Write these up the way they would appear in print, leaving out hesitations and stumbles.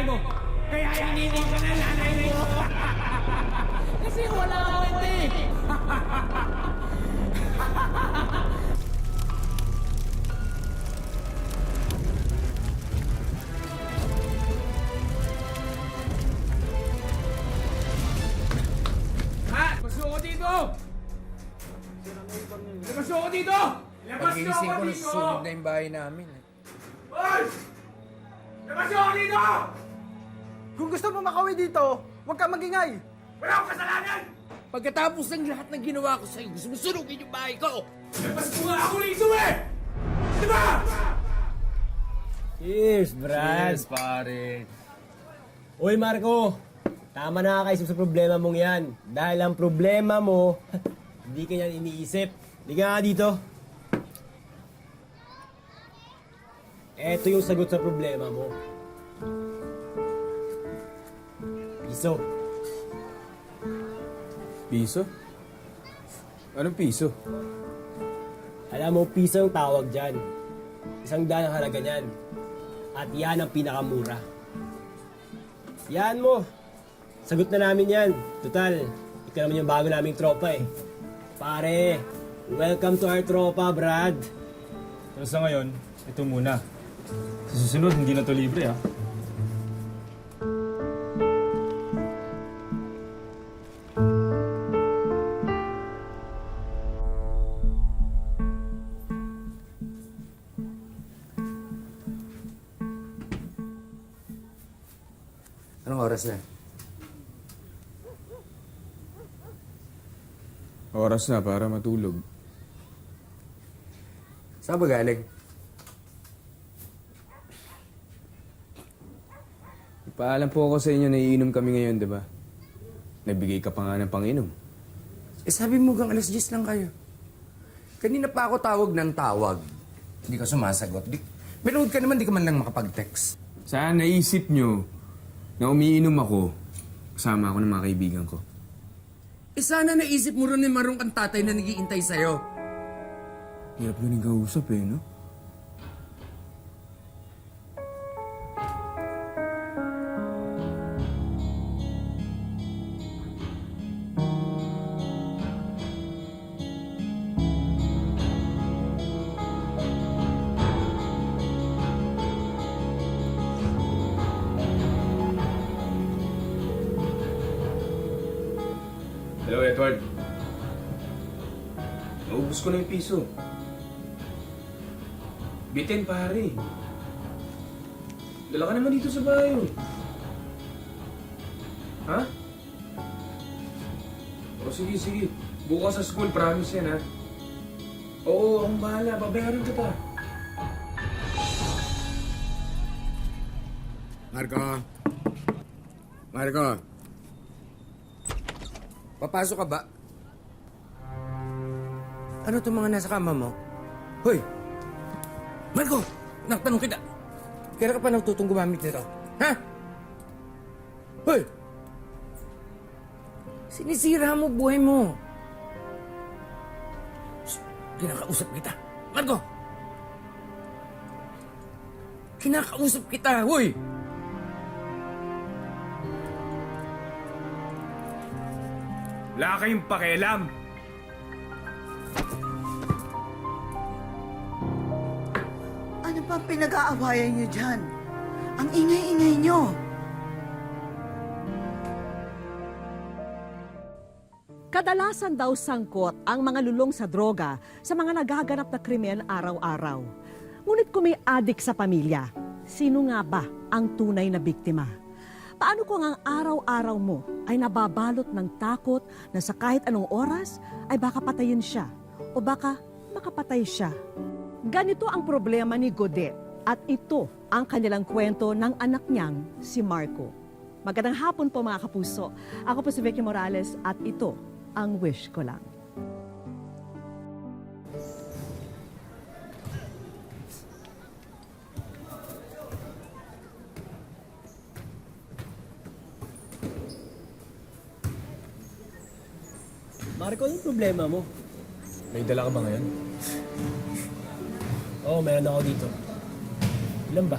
mo. Kaya iniwan ka na nanay mo. Kasi wala ako hindi. Ha? Labas ako dito! Labas ako dito! Labas Pagigising ako ko, dito! nasusunog na yung bahay namin. Hoy! Labas ako dito! Kung gusto mo makawi dito, huwag kang magingay! Wala akong kasalanan! Pagkatapos ng lahat ng ginawa ko sa'yo, gusto mo sunugin yung bahay ko! Labas mo nga ako rito eh! Di ba? Cheers, Brad! Yes, pare. Uy, Marco! Tama na kaisip sa problema mong yan. Dahil ang problema mo, hindi ka yan iniisip. Hindi ka nga dito. Eto yung sagot sa problema mo. Piso. Piso? Anong piso? Alam mo, piso ang tawag dyan. 100 ang halaga niyan. At yan ang pinakamura. Yan mo. Sagot na namin yan. Total, ikaw naman yung bago naming tropa eh. Pare, welcome to our tropa, Brad. Pero sa ngayon, ito muna. Sa susunod, hindi na to libre ah. Anong oras na? Oras na para matulog. Saan ba galing? Paalam po ako sa inyo na iinom kami ngayon, di ba? Nagbigay ka pa nga ng panginom. Eh sabi mo gang alas 10 lang kayo. Kanina pa ako tawag ng tawag. Hindi ka sumasagot. Manood ka naman, di ka man lang makapag-text. Saan naisip nyo na umiinom ako kasama ako ng mga kaibigan ko? Eh sana naisip mo rin na marong kang tatay na nagiintay sa'yo. Hirap yun yung kausap eh, no? Hello, Edward. Naubos ko na yung piso. Bitin, pare. Dala ka naman dito sa bahay. Oh. Ha? O sige, sige. Bukas sa school, promise yan, ha? Oo, akong bahala. Babayaran kita. Marco. Marco. Papasok ka ba? Ano itong mga nasa kama mo? Hoy! Marco! Nakatanong kita! Kaya ka pa nagtutong gumamit nito? Ha? Hoy! Sinisira mo buhay mo. Shh! Kinakausap kita. Marco! Kinakausap kita, hoy! Wala kayong pakialam. Ano pa pinag-aawayan niyo dyan? Ang ingay-ingay niyo. Kadalasan daw sangkot ang mga lulong sa droga sa mga nagaganap na krimen araw-araw. Ngunit kung may adik sa pamilya, sino nga ba ang tunay na biktima? Paano kung ang araw-araw mo ay nababalot ng takot na sa kahit anong oras ay baka patayin siya o baka makapatay siya? Ganito ang problema ni Godet at ito ang kanilang kwento ng anak niyang si Marco. Magandang hapon po mga kapuso. Ako po si Vicky Morales at ito ang Wish Ko Lang. Marco, anong problema mo? May dala ka ba ngayon? Oo, meron ako dito. Ilan ba?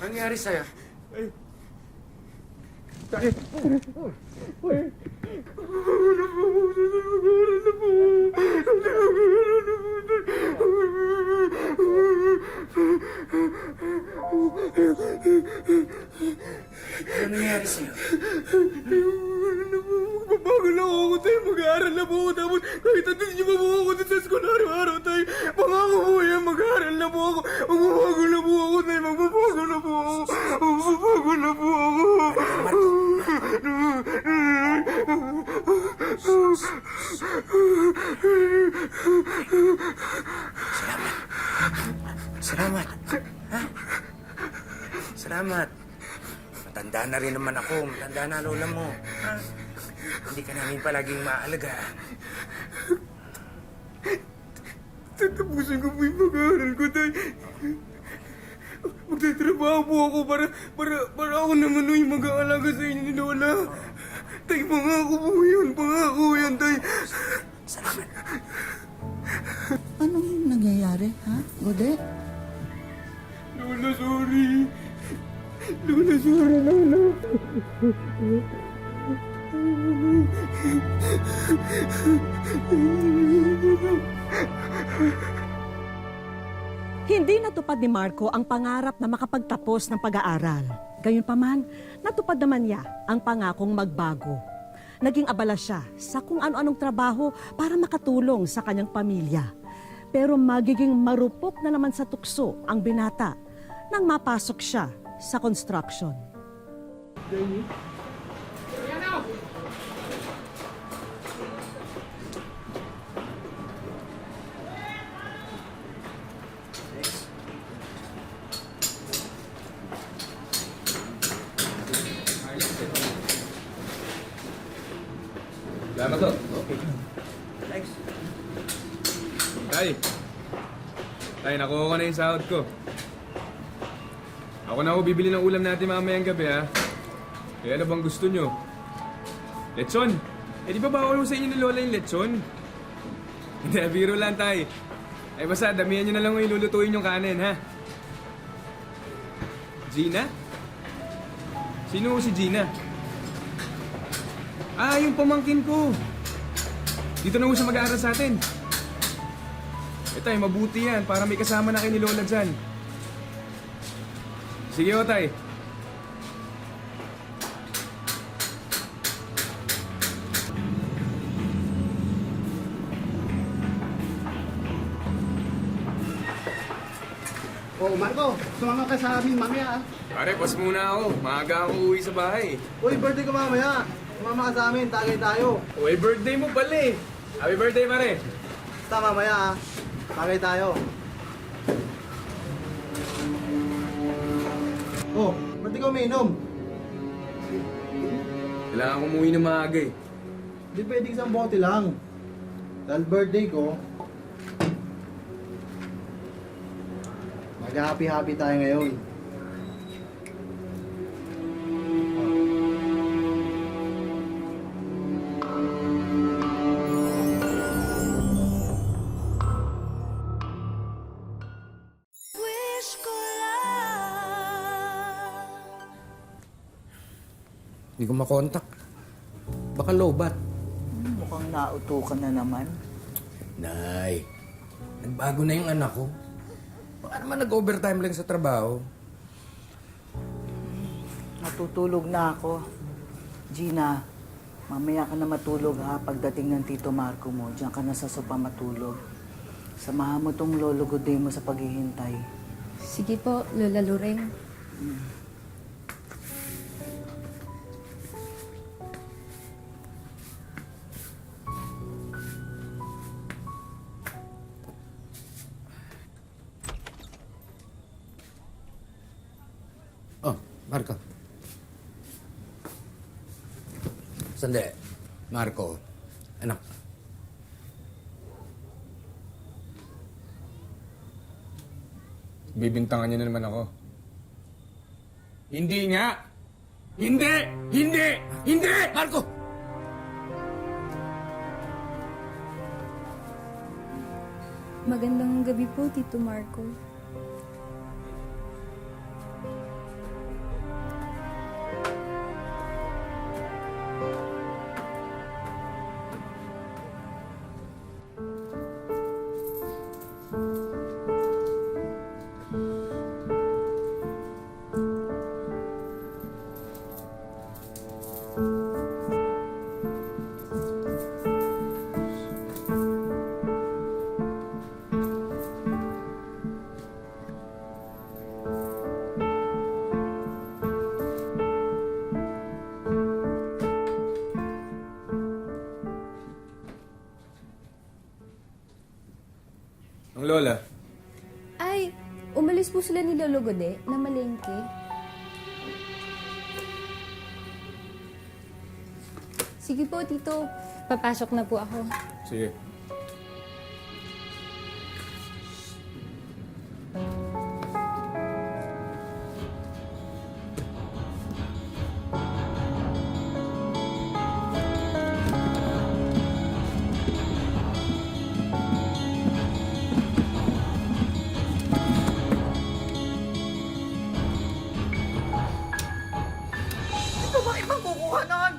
Anong nangyari sa'yo? Ano nangyari sa'yo? Magbabago na ako tayo, mag-aaral na po ako, tapos kahit natin niyo pa po ako sa school araw-araw tayo. Pangako po yan, mag-aaral na po ako. Magbabago na po ako tayo, magbabago na po ako. Magbabago na po ako. Salamat. Ha? Salamat. Matanda na rin naman ako. Matanda na lola mo. Ha? Hindi ka namin palaging maalaga. Tatapusin ko po yung mag-aaral ko tayo. Magtatrabaho po ako para ako naman yung mag-aalaga sa inyo ni Lola. Tay, pangako po yan, tay. Salamat. Anong nangyayari, ha? Gode? Lola, sorry. Lola, sorry, Lola. Hindi natupad ni Marco ang pangarap na makapagtapos ng pag-aaral. Gayunpaman, natupad naman niya ang pangakong magbago. Naging abala siya sa kung ano-anong trabaho para makatulong sa kanyang pamilya. Pero magiging marupok na naman sa tukso ang binata nang mapasok siya sa construction. Salamat to. Okay. Thanks. Tay, nakuha ko na yung sahod ko. Ako na ako bibili ng ulam natin mamayang gabi, ha? Kaya ano bang gusto nyo? Lechon! Eh, di ba bawal mo sa inyo ni Lola yung lechon? Hindi, biro lang, tay. Eh, basta, damihan nyo na lang yung lulutuin yung kanin, ha? Gina? Sino si Gina? Ah, yung pamangkin ko. Dito na ho siya mag-aaral sa atin. Eh, tay, mabuti yan para may kasama na kayo ni Lola dyan. Sige ho, tay. Oh, Marco, sumama ka sa amin mamaya, ah. Pare, pas muna ako. Maaga ako uwi sa bahay. Uy, birthday ko mamaya. Sumama ka sa amin, tagay tayo. Uy, birthday mo pala eh. Happy birthday, pare. Basta mamaya, ah. Tagay tayo. Oh, ba't ikaw umiinom? Kailangan ko umuwi ng maaga eh. Di pwedeng isang bote lang. Dahil birthday ko, mag-happy-happy tayo ngayon. Hindi ko makontak. Baka lowbat. Mukhang nautukan na naman. Nay, nagbago na yung anak ko. Baka naman nag-overtime lang sa trabaho. Natutulog na ako. Gina, mamaya ka na matulog ha pagdating ng Tito Marco mo. Diyan ka na sa sopa matulog. Samahan mo tong lolo Goday mo sa paghihintay. Sige po, Lola Loreng. Oh, Marco. Sandali. Marco, anak. Bibintangan niyo na naman ako. Hindi nga! Hindi! Hindi! Hindi! Marco! Magandang gabi po, Tito Marco. Ang lola, Ay, umalis po sila ni Lolo Gode na malengke. Sige po, Tito. Papasok na po ako. sige. Ito ba ibang kukuha nun?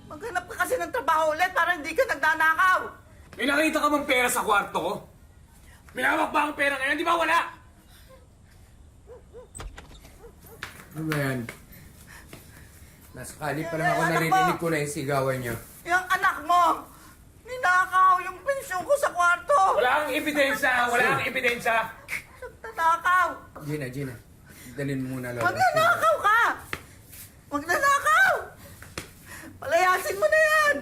Maghanap ka kasi ng trabaho ulit para hindi ka nagnanakaw. May nakita ka bang pera sa kwarto ko? May hawak ba ang pera ngayon? Di ba wala? Ano ba yan? Nasakali pa lang ako naririnig ko na yung sigawan niyo. Yung anak mo, ninakaw yung pensyon ko sa kwarto. Wala kang ebidensya! Wala kang ebidensya! Nanakaw. Gina. Dalhin mo muna, Lola. Magnanakaw ka! Magnanakaw! Palayasin mo na yan!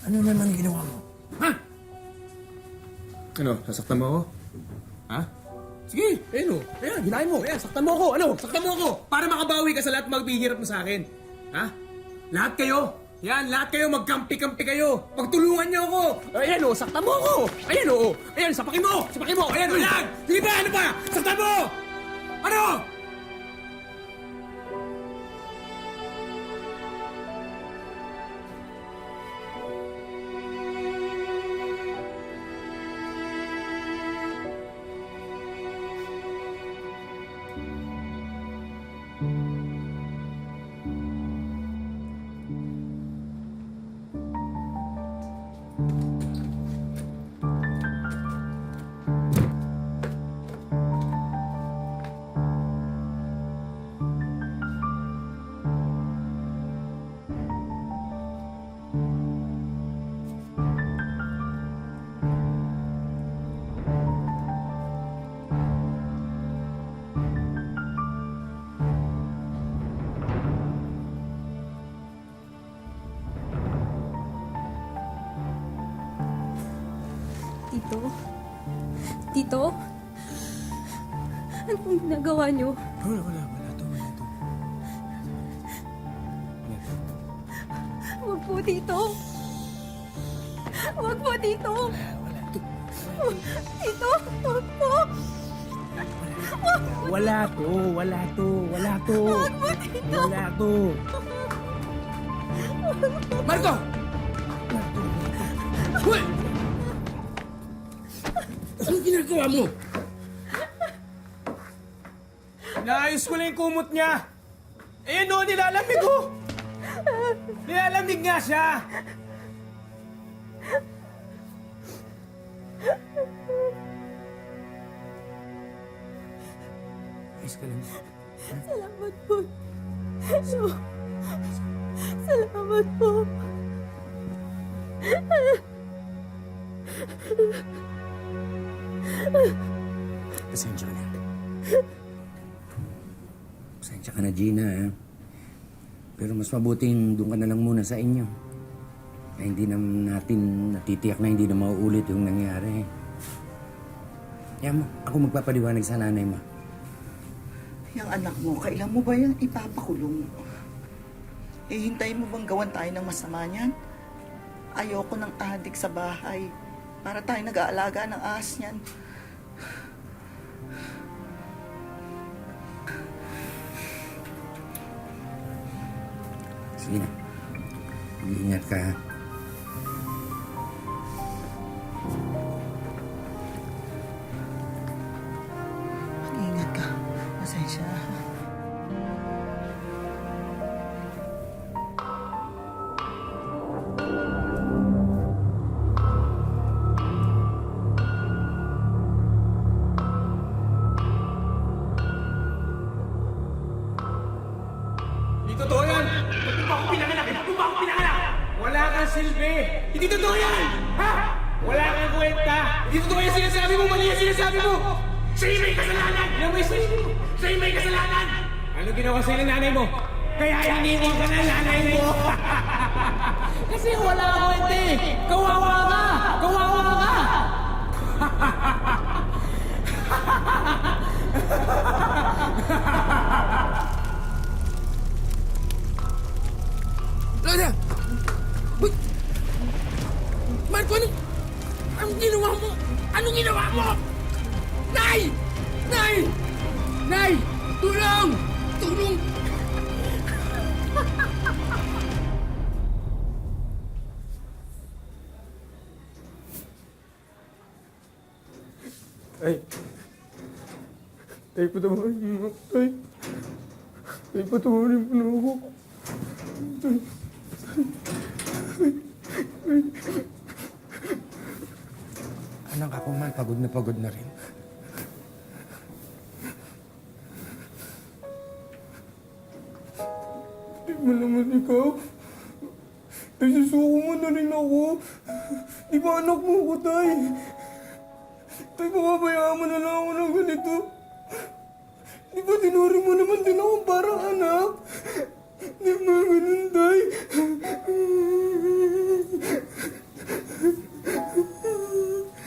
Ano naman ginawa mo? Ha? Ano? Sasaktan mo ako? Ha? Sige, ayun o. Ayan, hinahin mo. Ayan, saktan mo ako. Ano? Saktan mo ako. Para makabawi ka sa lahat magbihirap mo sa akin. Ha? Lahat kayo. Yan, lahat kayo magkampi-kampi kayo. Pagtulungan niyo ako. Ayan o, saktan mo ako. Ayan o. Ayan, sapakin mo. Sapakin mo. Ayan o, yan. Sige ba? Ano pa? Saktan mo. Ano? Tito? Tito? Ano pong ginagawa niyo? Wala to. Huwag po, Tito. Huwag po, Tito. Tito, huwag po. Wala to. Wala to. Marco! Hoy! Anong ginagawa mo? Naayos ko lang yung kumot niya. Ayan o, nilalamig ko. Nilalamig nga siya. Ayos ka lang. Salamat po. Salamat po. Pasensya ka na. Pasensya ka na, Gina, ha? Pero mas mabuting doon ka na lang muna sa inyo. Kaya hindi naman natin natitiyak na hindi na mauulit yung nangyari. Kaya mo, ako magpapaliwanag sa nanay mo. Yung anak mo, kailan mo ba yan ipapakulong? Eh, hintayin mo bang gawan tayo ng masama niyan? Ayoko ng adik sa bahay. Para tayo nag-aalaga ng ahas niyan. Sige na. Mag-iingat ka, ha? Mag-ingat ka. Pasensya. Hindi totoo yan! Ba't mo ba ako pinanganak? Ba't mo ba ako pinanganak? Wala kang silbi! Hindi totoo yan! Ha? Wala kang kwenta! Hindi totoo yan sinasabi mo! Mali yan sinasabi mo! Sa'yo may kasalanan! Ano may sa'yo? Sa'yo may kasalanan! Ano ginawa sa'yo ng nanay mo? Kaya iniwan ka ng nanay mo! Kasi wala kang kwenta eh! Kawawa ka! Kawawa ka! Lola! Uy! Marco, anong ginawa mo? Anong ginawa mo? Nay! Nay! Nay! Tulong! Tulong! Tay. Tay, patawarin mo. Tay. Tay, patawarin mo na ako. Tay. Anak ako man, pagod na rin. Di mo naman ikaw. Tay, susuko mo na rin ako. Di ba anak mo ko, Tay? Tay, papabayaan mo na lang ako ng ganito. Di ba tinuring mo naman din ako parang anak? Di ba ganun, Tay?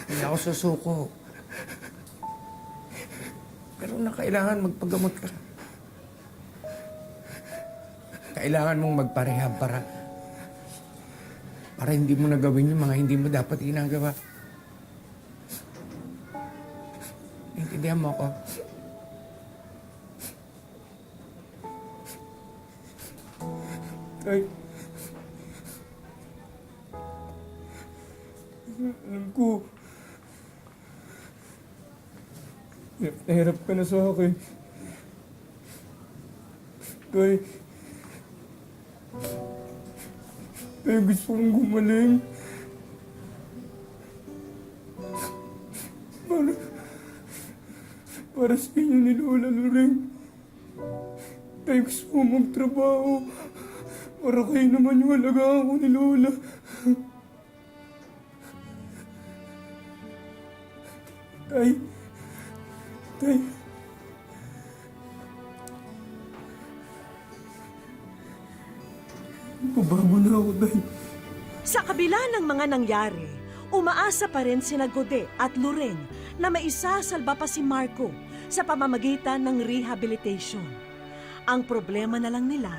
Hindi ako susuko. Pero kailangan magpagamot ka. Kailangan mong magparehab para hindi mo nagawin yung mga hindi mo dapat ginagawa. Intindihan mo ako? Tay. Alam ko. Nahirap ka na sa akin. Tay. Tay, gusto kong gumaling. Para sa inyo ni Lola Loreng. Tay, gusto kong magtrabaho. Para kayo naman yung alagaan ko ni Lola. Tay. Tay. Pabago na ako, Tay. Sa kabila ng mga nangyari, umaasa pa rin sina Gode at Loreng na maisasalba pa si Marco sa pamamagitan ng rehabilitation. Ang problema na lang nila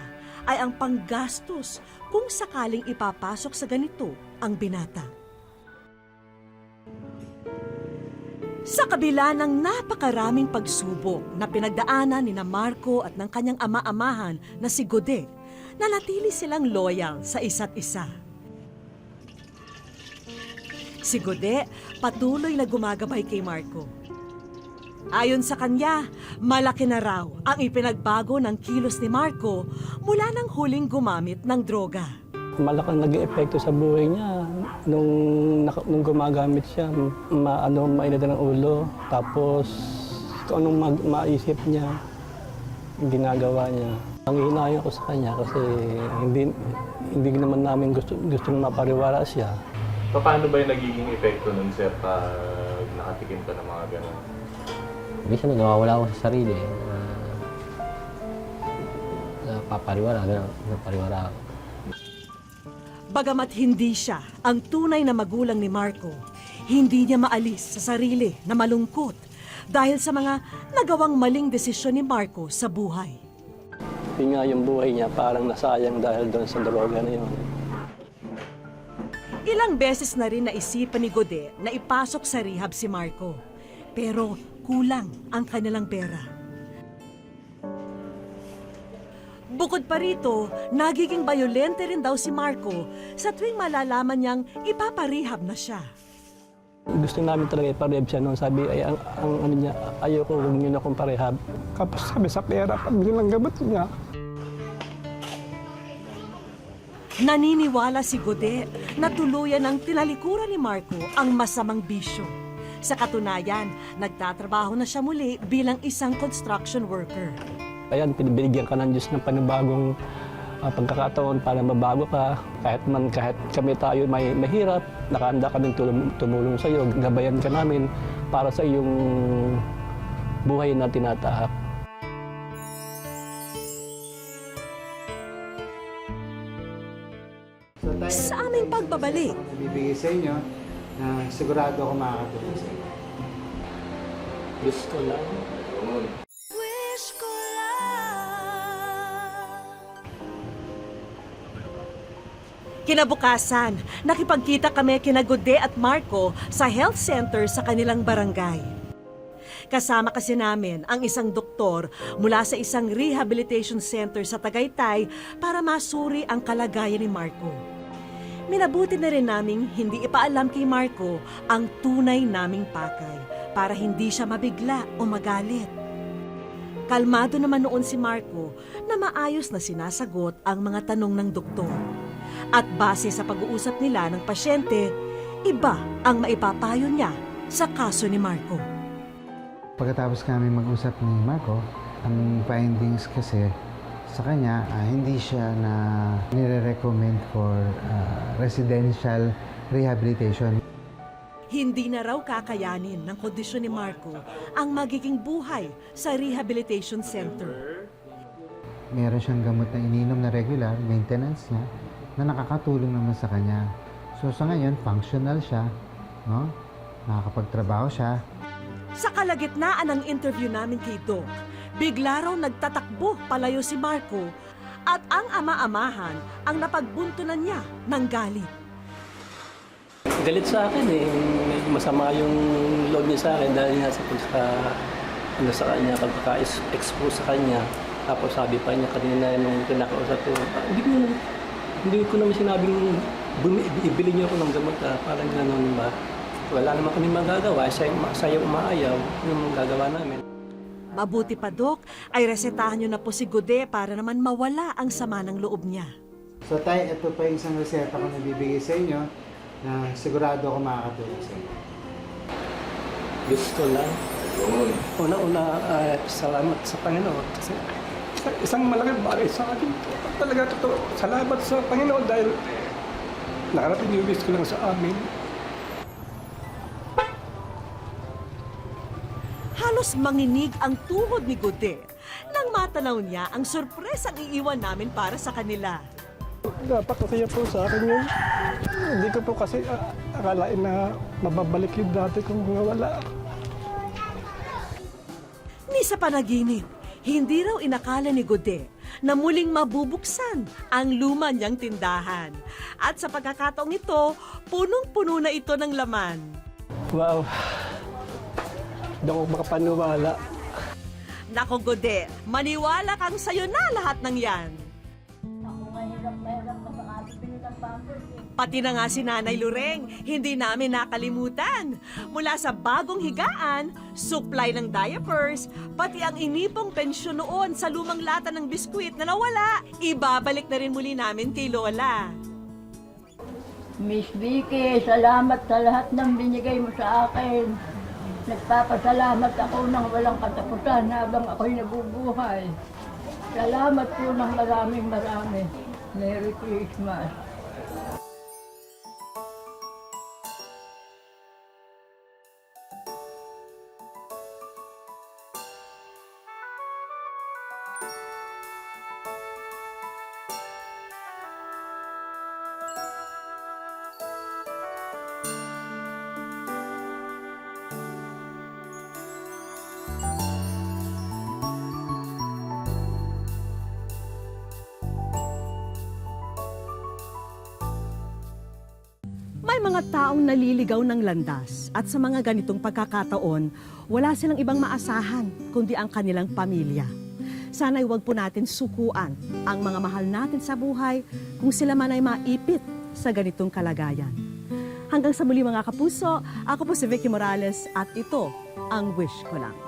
ay ang panggastos kung sakaling ipapasok sa ganito ang binata. Sa kabila ng napakaraming pagsubok na pinagdaanan ni na Marco at ng kanyang ama-amahan na si Gode, nanatili silang loyal sa isa't isa. Si Gode patuloy na gumagabay kay Marco. Ayon sa kanya, malaki na raw ang ipinagbago ng kilos ni Marco mula nang huling gumamit ng droga. Malaking naging epekto sa buhay niya nung gumagamit siya. Mainit ng ulo, tapos kung anong maisip niya, ginagawa niya. Ang hinayo ko sa kanya kasi hindi naman namin gusto na mapariwara siya. Paano ba yung nagiging epekto nun, sir, pag nakatikim ka ng mga gano'n? Minsan nawawala ako sa sarili. Napapariwara, gano'n. Napariwara ako. Bagamat hindi siya ang tunay na magulang ni Marco, hindi niya maalis sa sarili na malungkot dahil sa mga nagawang maling desisyon ni Marco sa buhay. Yun nga yung buhay niya, parang nasayang dahil doon sa droga na yun. Ilang beses na rin naisipan ni Gode na ipasok sa rehab si Marco. Pero kulang ang kanilang pera. Bukod pa rito, nagiging bayolente rin daw si Marco sa tuwing malalaman niyang ipaparehab na siya. Gusto namin talaga iparehab siya noon. Sabi, ay, ang ano niya, ayoko, huwag niyo na akong parehab. Kapag sabi sa pera, pambili ng gamot niya. Naniniwala si Gode na tuluyan ng tinalikuran ni Marco ang masamang bisyo. Sa katunayan, nagtatrabaho na siya muli bilang isang construction worker. Ayan, pinibigyan ka ng Diyos ng panibagong pagkakataon para mabago ka. Kahit kami tayo may mahirap, nakahanda kaming tumulong sa iyo. Gabayan ka namin para sa iyong buhay na tinatahak. Sa aming pagbabalik, Bibigay sa inyo na sigurado ako makakatulong sa inyo. Gusto lang. kinabukasan, nakipagkita kami kina Gode at Marco sa health center sa kanilang barangay. Kasama kasi namin ang isang doktor mula sa isang rehabilitation center sa Tagaytay para masuri ang kalagayan ni Marco. Minabuti na rin naming hindi ipaalam kay Marco ang tunay naming pakay para hindi siya mabigla o magalit. Kalmado naman noon si Marco na maayos na sinasagot ang mga tanong ng doktor. At base sa pag-uusap nila ng pasyente, iba ang maipapayo niya sa kaso ni Marco. Pagkatapos kami mag-usap ni Marco, ang findings kasi sa kanya, hindi siya na nire-recommend for residential rehabilitation. Hindi na raw kakayanin ng kondisyon ni Marco ang magiging buhay sa rehabilitation center. Meron siyang gamot na ininom na regular, maintenance niya, na nakakatulong naman sa kanya. So sa ngayon, functional siya, no? Nakakapagtrabaho siya. Sa kalagitnaan ng interview namin kay Doc, bigla raw nagtatakbo palayo si Marco at ang ama-amahan ang napagbuntunan niya ng galit. Galit sa akin eh. Masama yung loob niya sa akin dahil nga sa kanya, pagkaka-expose sa kanya. Tapos sabi pa niya kanina nung pinakausap ko, hindi ko naman sinabing ibili niyo ako ng gamot. Parang gano'n ba? Wala naman kami magagawa. Sayo umaayaw. Yung magagawa namin. Mabuti pa, Doc, ay resetahan niyo na po si Gode para naman mawala ang sama ng loob niya. So tay, ito pa yung isang reseta ko na bibigay sa inyo na sigurado ako makakatulong sa inyo. Gusto lang. Una-una, salamat sa Panginoon. Kasi isang malaking bagay sa akin. Talaga totoo. Salamat sa Panginoon dahil nakarating yung wish ko lang sa amin. Halos manginig ang tuhod ni Gode nang matanaw niya ang sorpresang iiwan namin para sa kanila. Napakasaya po sa akin yun. Hindi ko po kasi akalain na mababalik yung dati kung wala. Ni sa panaginip, hindi raw inakala ni Gode na muling mabubuksan ang luma niyang tindahan. At sa pagkakataong ito, punong-puno na ito ng laman. Wow. Hindi ako makapaniwala. Nako Gode, maniwala kang sayo na lahat ng yan. Pati na nga si Nanay Lureng, hindi namin nakalimutan. Mula sa bagong higaan, supply ng diapers, pati ang inipong pensyon noon sa lumang lata ng biskwit na nawala, ibabalik na rin muli namin kay Lola. Miss Vicky, salamat sa lahat ng binigay mo sa akin. Nagpapasalamat ako ng walang katapusan habang ako'y nabubuhay. Salamat po ng maraming marami. Merry Christmas. mga taong naliligaw ng landas at sa mga ganitong pagkakataon, wala silang ibang maasahan kundi ang kanilang pamilya. Sana'y huwag po natin sukuan ang mga mahal natin sa buhay kung sila man ay maipit sa ganitong kalagayan. Hanggang sa muli mga kapuso, ako po si Vicky Morales at ito ang Wish Ko Lang.